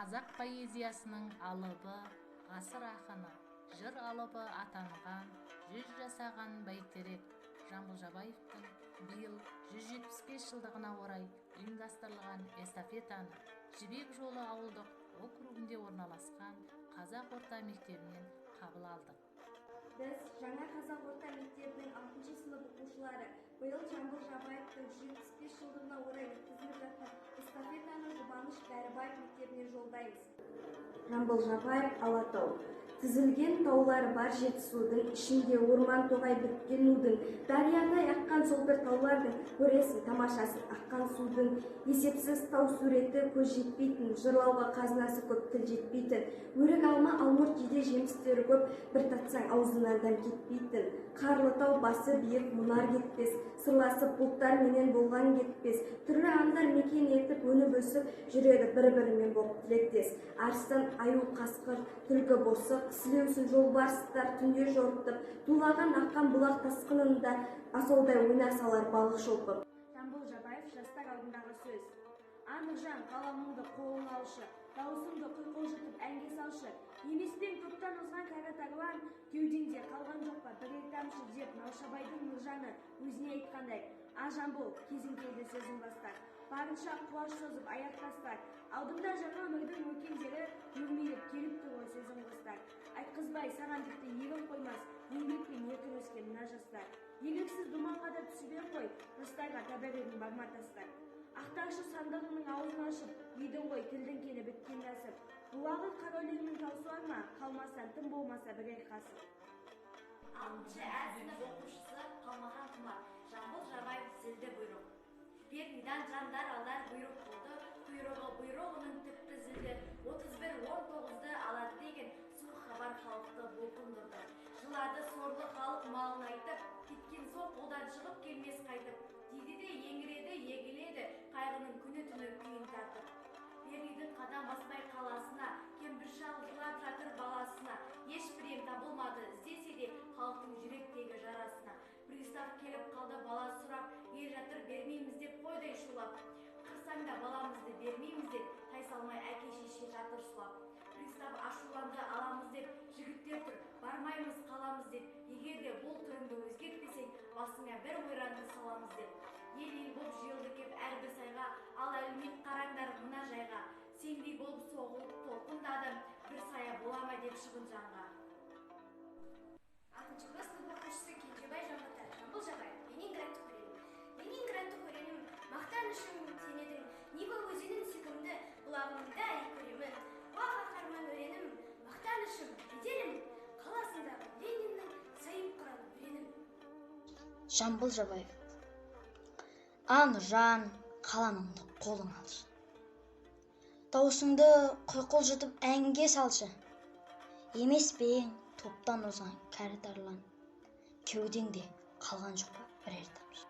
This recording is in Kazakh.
қазақ поэзиясының алыбы, ғасыр ақыны, жыр алыбы атанған 100 жасаған бәйтерек Жамбыл Жабаевтың биыл 175 жылдығына орай ұйымдастырылған эстафетаны Жібек жолы ауылдық округінде орналасқан Қазақ орта мектебінен қабыл алдық. Біз жаңа Қазақ орта мектебінің 6-шы сынып оқушылары биыл Жамбыл Жабаевтың 175 жылдығына орай өткізіліп жатқан эстафетаны Жұбаныш Кәрібаев мектебіне жолдаймыз. Жамбыл Жабаев Алатау. Тізілген таулары бар Жетісудың, ішінде орман тоғай біткен нудың, дариядай аққан сол бір таулардың, көресің тамашасын аққан судың, есепсіз тау суреті көз жетпейтін, жырлауға қазынасы көп тіл жетпейтін, өрік алма алмұрт жиде жемістері көп, бір татсаң аузынан дәм кетпейтін, қарлы тау басы биік мұнар кетпес, сырласып бұлттар менен болған кетпес, түрлі аңдар мекен етіп өніп өсіп, жүреді бір-бірімен болып тілектес, арыстан, аю, қасқыр, түлкі босы, сілеусін жолбарыстар түнде жортып, тулаған аққан бұлақ тасқынында асаудай ойнақ салар балық шолпып. Жамбыл Жабаев жастар алдындағы сөз. Анықжан, қаламыңды қолың алшы, дауысыңды құйқылжытып әнге салшы. Емеспен топтан озған кәрі тарлан, кеудеңде қалған жоқ па бірер тамшы деп Наушабайдың Нұржаны өзіне айтқандай. А Жамбыл, кезің келді сөзін бастар. Барынша құлаш созып аяқ тастар. Алдымда жаңа өмірдің өркендері өрмелеп келіп тұр ғой сөзін қостар. Айтқызбай саған тіпті егін қоймас, еңбекпен еркін өскен мына жастар. Еңбексіз думанға да түсіп қой, жастарға тәбәрегің барма тастар. Ақтаршы сандығының аузын ашып, едің ғой тілдің кені біткен кәсіп. Бұлағы қара өлеңнің таусуар ма, қалмастан тым болмаса бірер қасып. 6-шы Ә сынып оқушысы Қалмахан Құмар, Жамбыл Жабаев зілді бұйрық. Перниден жандар алар бұйрық болды, бұйрығының тіпті зілді. 31-19-ды алады деген суық хабар халықты бұлқындырды. Жылады сорлы халық малын айтып, кеткен соң қолдан шығып келмес қайтып. Дейді де еңіреді, егіледі, қайғының күні түні күйін тартып. Пернидің қадам баспай қаласына, кемпір шал жылап жатыр баласына. Ешбір ем табылмады, іздесе де халықтың жүректегі жарасына. Пристав келіп қалды бала сұрап, ел жатыр бермейміз деп қойдай шулап. Қырсаңда баламызды бермейміз деп, тайсалмай әке шеше жатыр сұлап. Пристав ашуланды аламыз деп, жігіттер тұр, бармаймыз қаламыз деп. Егер де бұл түріңді өзгертпесең, басыңа бір ойранды саламыз деп. Ел болып жиылды кеп әрбір сайға, ал әлмет қараңдар мына жайға. Сендей болып соғылып толқындадым, бір сая болама деп шығын жанға. 6-шы сынып оқушысы Кенжебай Жамбатар, Жамбыл Жабаев, Ленинградты көремін. Ленинградты көремін, мақтанышым сен едің, Нева өзенің сүйкімді бұлағыңда ай көремін. Уа қаһарман өренім, мақтанышым, беделім, қаласындағы Лениннің сайып құран өренім. Жамбыл Жабаев. Нұржан, қаламыңды қолың алшы. Даусыңды құйқылжытып әнге салшы. Емеспен топтан озған кәрі тарлан, кеудеңде қалған жоқ па бірер тамшы.